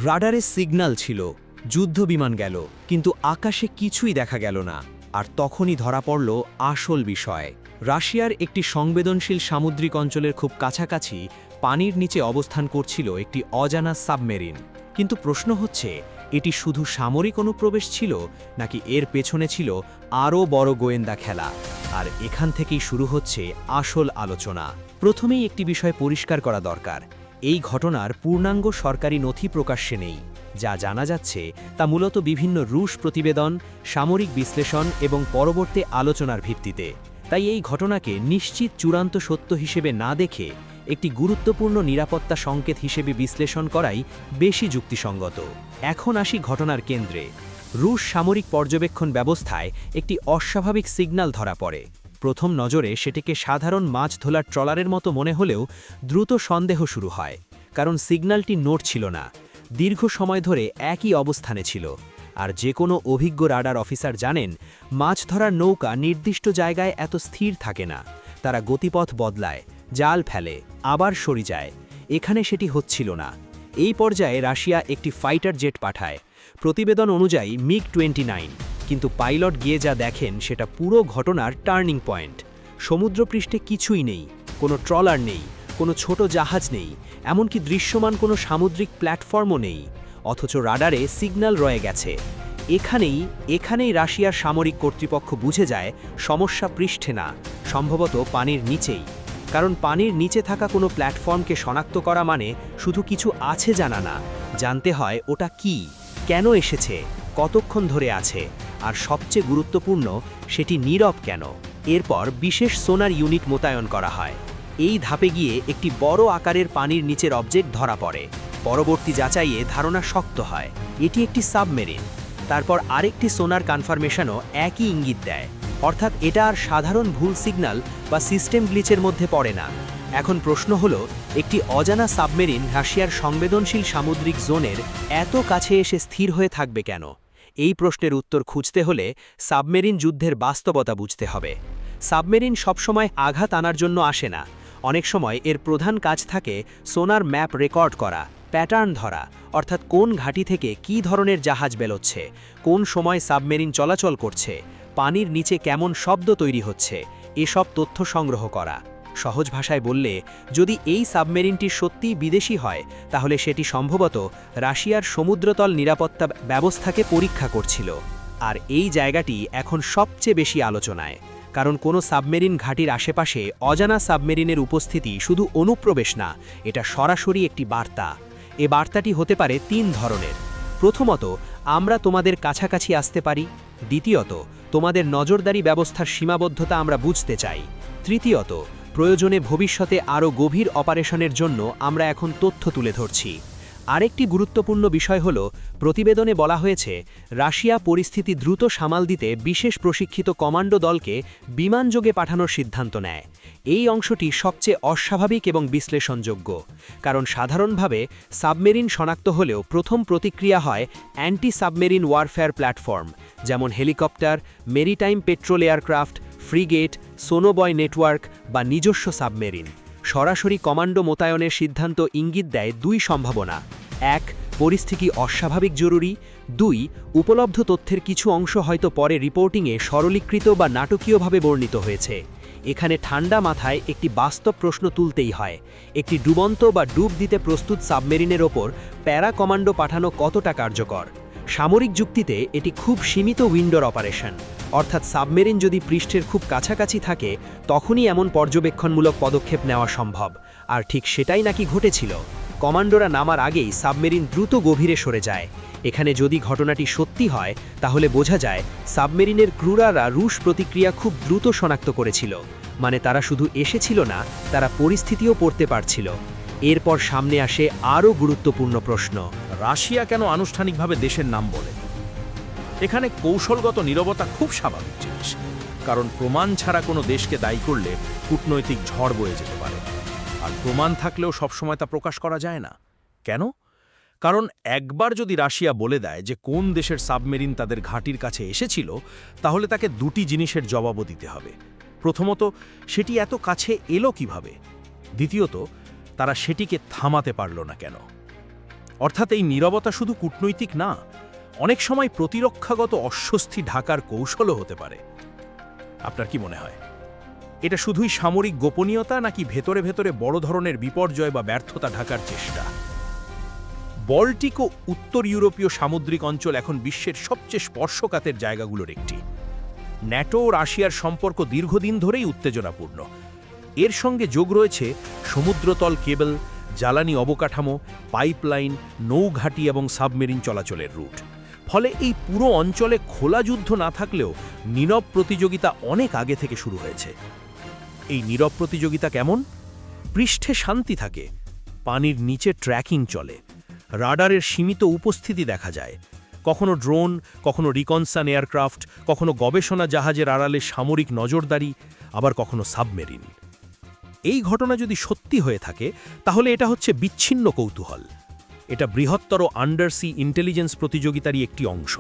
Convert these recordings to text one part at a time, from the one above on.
রাডারে signal ছিল, যুদ্ধবিমান গেল, কিন্তু আকাশে কিছুই দেখা গেল না। আর তখনই ধরা পড়ল আসল বিষয়। রাশিয়ার একটি সংবেদনশীল সামুদ্রিক অঞ্চলের খুব কাছাকাছি পানির নিচে অবস্থান করছিল একটি অজানা সাবমেরিন। কিন্তু প্রশ্ন হচ্ছে, এটি শুধু সামরিক অনুপ্রবেশ ছিল, নাকি এর পেছনে ছিল আরও বড় গোয়েন্দা খেলা? আর এখান থেকেই শুরু হচ্ছে আসল আলোচনা। প্রথমেই একটি বিষয় পরিষ্কার করা দরকার। এই ঘটনার পূর্ণাঙ্গ সরকারি নথি প্রকাশ্যে নেই। যা জানা যাচ্ছে তা মূলত বিভিন্ন রুশ প্রতিবেদন, সামরিক বিশ্লেষণ এবং পরবর্তী আলোচনার ভিত্তিতে। তাই এই ঘটনাকে নিশ্চিত চূড়ান্ত সত্য হিসেবে না দেখে একটি গুরুত্বপূর্ণ নিরাপত্তা সংকেত হিসেবে বিশ্লেষণ করাই বেশি যুক্তিসঙ্গত। এখন আসি ঘটনার কেন্দ্রে। রুশ সামরিক পর্যবেক্ষণ ব্যবস্থায় একটি অস্বাভাবিক সিগন্যাল ধরা পড়ে। প্রথম নজরে সেটিকে সাধারণ মাছ ধরার ট্রলারের মতো মনে হলেও দ্রুত সন্দেহ শুরু হয়, কারণ সিগন্যালটি নড়ছিল না, দীর্ঘ সময় ধরে একই অবস্থানে ছিল। আর যে কোনো অভিজ্ঞ রাডার অফিসার জানেন, মাছ ধরার নৌকা নির্দিষ্ট জায়গায় এত স্থির থাকে না। তারা গতিপথ বদলায়, জাল ফেলে, আবার সরে যায়। এখানে সেটি হচ্ছিল না। এই পর্যায়ে রাশিয়া একটি ফাইটার জেট পাঠায়, প্রতিবেদন অনুযায়ী MiG-29। কিন্তু পাইলট গিয়ে যা দেখেন সেটা পুরো ঘটনার টার্নিং পয়েন্ট। সমুদ্রপৃষ্ঠে কিছুই নেই, কোনো ট্রলার নেই, কোনো ছোট জাহাজ নেই, এমনকি দৃশ্যমান কোনো সামুদ্রিক প্ল্যাটফর্মও নেই। অথচ রাডারে সিগন্যাল রয়ে গেছে। এখানেই রাশিয়ার সামরিক কর্তৃপক্ষ বুঝে যায় সমস্যা পৃষ্ঠে না, সম্ভবত পানির নিচেই। কারণ পানির নিচে থাকা কোনো প্ল্যাটফর্মকে শনাক্ত করা মানে শুধু কিছু আছে জানা না, জানতে হয় ওটা কি, কেন এসেছে, কতক্ষণ ধরে আছে, আর সবচেয়ে গুরুত্বপূর্ণ, সেটি নীরব কেন। এরপর বিশেষ সোনার ইউনিট মোতায়েন করা হয়। এই ধাপে গিয়ে একটি বড় আকারের পানির নিচের অবজেক্ট ধরা পড়ে। পরবর্তী যাচাইয়ে ধারণা শক্ত হয় এটি একটি সাবমেরিন। তারপর আরেকটি সোনার কনফার্মেশনও একই ইঙ্গিত দেয়, অর্থাৎ এটা আর সাধারণ ভুল সিগন্যাল বা সিস্টেম গ্লিচের মধ্যে পড়ে না। এখন প্রশ্ন হলো, একটি অজানা সাবমেরিন রাশিয়ার সংবেদনশীল সামুদ্রিক জোনের এত কাছে এসে স্থির হয়ে থাকবে কেন? এই প্রশ্নের উত্তর খুঁজতে হলে সাবমেরিন যুদ্ধের বাস্তবতা বুঝতে হবে। সাবমেরিন সবসময় আঘাত আনার জন্য আসে না। অনেক সময় এর প্রধান কাজ থাকে সোনার ম্যাপ রেকর্ড করা, প্যাটার্ন ধরা, অর্থাৎ কোন ঘাঁটি থেকে কী ধরনের জাহাজ বেরোচ্ছে, কোন সময় সাবমেরিন চলাচল করছে, পানির নিচে কেমন শব্দ তৈরি হচ্ছে, এসব তথ্য সংগ্রহ করা। সহজ ভাষায় বললে, যদি এই সাবমেরিনটি সত্যিই বিদেশি হয়, তাহলে সেটি সম্ভবত রাশিয়ার সমুদ্রতল নিরাপত্তা ব্যবস্থাকে পরীক্ষা করছিল। আর এই জায়গাটি এখন সবচেয়ে বেশি আলোচনায়, কারণ কোনো সাবমেরিন ঘাঁটির আশেপাশে অজানা সাবমেরিনের উপস্থিতি শুধু অনুপ্রবেশ না, এটা সরাসরি একটি বার্তা। এ বার্তাটি হতে পারে 3 ধরনের। প্রথমত, আমরা তোমাদের কাছাকাছি আসতে পারি। দ্বিতীয়ত, তোমাদের নজরদারি ব্যবস্থার সীমাবদ্ধতা আমরা বুঝতে চাই। তৃতীয়ত, প্রয়োজনে ভবিষ্যতে আরও গভীর অপারেশনের জন্য আমরা এখন তথ্য তুলে ধরছি। আরেকটি গুরুত্বপূর্ণ বিষয় হল, প্রতিবেদনে বলা হয়েছে রাশিয়া পরিস্থিতি দ্রুত সামাল দিতে বিশেষ প্রশিক্ষিত কমান্ডো দলকে বিমানযোগে পাঠানোর সিদ্ধান্ত নেয়। এই অংশটি সবচেয়ে অস্বাভাবিক এবং বিশ্লেষণযোগ্য, কারণ সাধারণভাবে সাবমেরিন শনাক্ত হলেও প্রথম প্রতিক্রিয়া হয় অ্যান্টি সাবমেরিন ওয়ারফেয়ার প্ল্যাটফর্ম, যেমন helicopter, maritime patrol aircraft, frigate, sonobuoy network বা নিজস্ব সাবমেরিন। সরাসরি কমান্ডো মোতায়েনের সিদ্ধান্ত ইঙ্গিত দেয় 2 সম্ভাবনা: 1, পরিস্থিতি অস্বাভাবিক জরুরি; 2, উপলব্ধ তথ্যের কিছু অংশ হয়তো পরে রিপোর্টিংয়ে সরলীকৃত বা নাটকীয়ভাবে বর্ণিত হয়েছে। এখানে ঠান্ডা মাথায় একটি বাস্তব প্রশ্ন তুলতেই হয়, একটি ডুবন্ত বা ডুব দিতে প্রস্তুত সাবমেরিনের ওপর প্যারা কমান্ডো পাঠানো কতটা কার্যকর? সামরিক যুক্তিতে এটি খুব সীমিত উইন্ডোর অপারেশন, অর্থাৎ সাবমেরিন যদি পৃষ্ঠের খুব কাছাকাছি থাকে তখনই এমন পর্যবেক্ষণমূলক পদক্ষেপ নেওয়া সম্ভব। আর ঠিক সেটাই নাকি ঘটেছিল। কমান্ডোরা নামার আগেই সাবমেরিন দ্রুত গভীরে সরে যায়। এখানে যদি ঘটনাটি সত্যি হয়, তাহলে বোঝা যায় সাবমেরিনের ক্রুরারা রুশ প্রতিক্রিয়া খুব দ্রুত শনাক্ত করেছিল। মানে তারা শুধু এসেছিল না, তারা পরিস্থিতিও পড়তে পারছিল। এরপর সামনে আসে আরও গুরুত্বপূর্ণ প্রশ্ন: রাশিয়া কেন আনুষ্ঠানিকভাবে দেশের নাম বলে? এখানে কৌশলগত নীরবতা খুব স্বাভাবিক জিনিস, কারণ প্রমাণ ছাড়া কোনো দেশকে দায়ী করলে কূটনৈতিক ঝড় বয়ে যেতে পারে। আর প্রমাণ থাকলেও সবসময় তা প্রকাশ করা যায় না। কেন? কারণ একবার যদি রাশিয়া বলে দেয় যে কোন দেশের সাবমেরিন তাদের ঘাঁটির কাছে এসেছিল, তাহলে তাকে 2টি জিনিসের জবাবও দিতে হবে। প্রথমত, সেটি এত কাছে এলো কিভাবে? দ্বিতীয়ত, তারা সেটিকে থামাতে পারল না কেন? অর্থাৎ এই নীরবতা শুধু কূটনৈতিক না, অনেক সময় প্রতিরক্ষাগত অস্বস্তি ঢাকার কৌশলও হতে পারে। আপনার কি মনে হয়, এটা শুধুই সামরিক গোপনীয়তা নাকি ভেতরে ভেতরে বড় ধরনের বিপর্যয় বা ব্যর্থতা ঢাকার চেষ্টা? বল্টিক ও উত্তর ইউরোপীয় সামুদ্রিক অঞ্চল এখন বিশ্বের সবচেয়ে স্পর্শকাতর জায়গাগুলোর একটি। ন্যাটো ও রাশিয়ার সম্পর্ক দীর্ঘদিন ধরেই উত্তেজনাপূর্ণ। এর সঙ্গে যোগ রয়েছে সমুদ্রতল কেবল, জ্বালানি অবকাঠামো, পাইপলাইন, নৌঘাঁটি এবং সাবমেরিন চলাচলের রুট। ফলে এই পুরো অঞ্চলে খোলা যুদ্ধ না থাকলেও নীরব প্রতিযোগিতা অনেক আগে থেকে শুরু হয়েছে। এই নীরব প্রতিযোগিতা কেমন? পৃষ্ঠে শান্তি থাকে, পানির নিচে ট্র্যাকিং চলে, রাডারের সীমিত উপস্থিতি দেখা যায়, কখনো ড্রোন, কখনো রিকনসান এয়ারক্রাফট, কখনো গবেষণা জাহাজের আড়ালে সামরিক নজরদারি, আবার কখনো সাবমেরিন। এই ঘটনা যদি সত্যি হয়ে থাকে তাহলে এটা হচ্ছে বিচ্ছিন্ন কৌতূহল। এটা বৃহত্তর আন্ডারসি ইন্টেলিজেন্স প্রতিযোগিতারই একটি অংশ।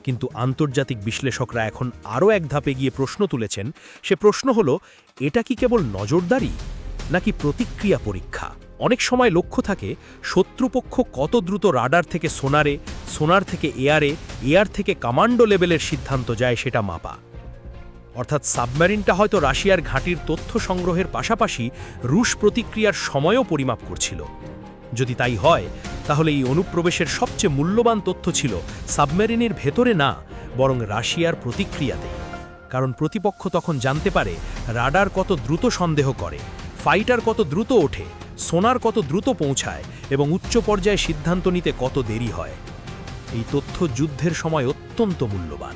কিন্তু আন্তর্জাতিক বিশ্লেষকরা এখন আরও এক ধাপে গিয়ে প্রশ্ন তুলেছেন। সে প্রশ্ন হলো, এটা কি কেবল নজরদারি নাকি প্রতিক্রিয়া পরীক্ষা? অনেক সময় লক্ষ্য থাকে শত্রুপক্ষ কত দ্রুত রাডার থেকে সোনারে, সোনার থেকে এয়ারে, এয়ার থেকে কমান্ডো লেভেলের সিদ্ধান্ত যায় সেটা মাপা। অর্থাৎ সাবমেরিনটা হয়তো রাশিয়ার ঘাঁটির তথ্য সংগ্রহের পাশাপাশি রুশ প্রতিক্রিয়ার সময়ও পরিমাপ করছিল। যদি তাই হয় তাহলে এই অনুপ্রবেশের সবচেয়ে মূল্যবান তথ্য ছিল সাবমেরিনের ভেতরে না, বরং রাশিয়ার প্রতিক্রিয়াতে। কারণ প্রতিপক্ষ তখন জানতে পারে রাডার কত দ্রুত সন্দেহ করে, ফাইটার কত দ্রুত ওঠে, সোনার কত দ্রুত পৌঁছায় এবং উচ্চ পর্যায়ে সিদ্ধান্ত নিতে কত দেরি হয়। এই তথ্য যুদ্ধের সময় অত্যন্ত মূল্যবান।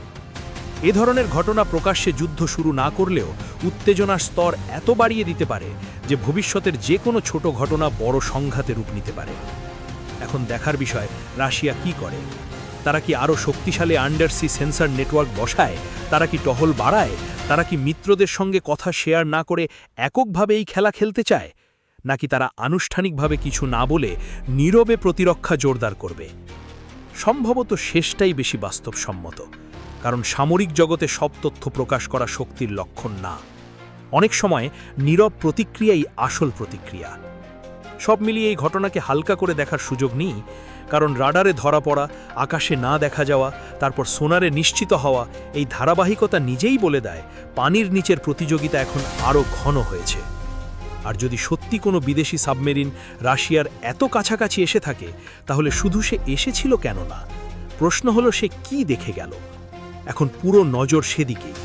এ ধরনের ঘটনা প্রকাশ্যে যুদ্ধ শুরু না করলেও উত্তেজনার স্তর এত বাড়িয়ে দিতে পারে যে ভবিষ্যতের যে কোনো ছোট ঘটনা বড় সংঘাতে রূপ নিতে পারে। এখন দেখার বিষয় রাশিয়া কি করে। তারা কি আরও শক্তিশালী আন্ডারসি সেন্সর নেটওয়ার্ক বসায়? তারা কি টহল বাড়ায়? তারা কি মিত্রদের সঙ্গে কথা শেয়ার না করে এককভাবে এই খেলা খেলতে চায়? নাকি তারা আনুষ্ঠানিকভাবে কিছু না বলে নীরবে প্রতিরক্ষা জোরদার করবে? সম্ভবত শেষটাই বেশি বাস্তবসম্মত, কারণ সামরিক জগতে সব তথ্য প্রকাশ করা শক্তির লক্ষণ না। অনেক সময় নীরব প্রতিক্রিয়াই আসল প্রতিক্রিয়া। সব মিলিয়ে এই ঘটনাকে হালকা করে দেখার সুযোগ নেই, কারণ রাডারে ধরা পড়া, আকাশে না দেখা যাওয়া, তারপর সোনারে নিশ্চিত হওয়া, এই ধারাবাহিকতা নিজেই বলে দেয় পানির নিচের প্রতিযোগিতা এখন আরও ঘন হয়েছে। আর যদি সত্যি কোনো বিদেশি সাবমেরিন রাশিয়ার এত কাছাকাছি এসে থাকে, তাহলে শুধু সে এসেছিল কেন না, প্রশ্ন হলো সে কি দেখে গেল। এখন পুরো নজর সেদিকেই।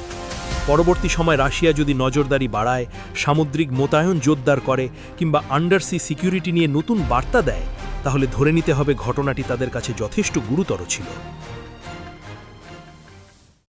পরবর্তী সময় রাশিয়া যদি নজরদারি বাড়ায়, সামুদ্রিক মোতায়েন জোরদার করে কিংবা আন্ডারসি সিকিউরিটি নিয়ে নতুন বার্তা দেয়, তাহলে ধরে নিতে হবে ঘটনাটি তাদের কাছে যথেষ্ট গুরুতর ছিল।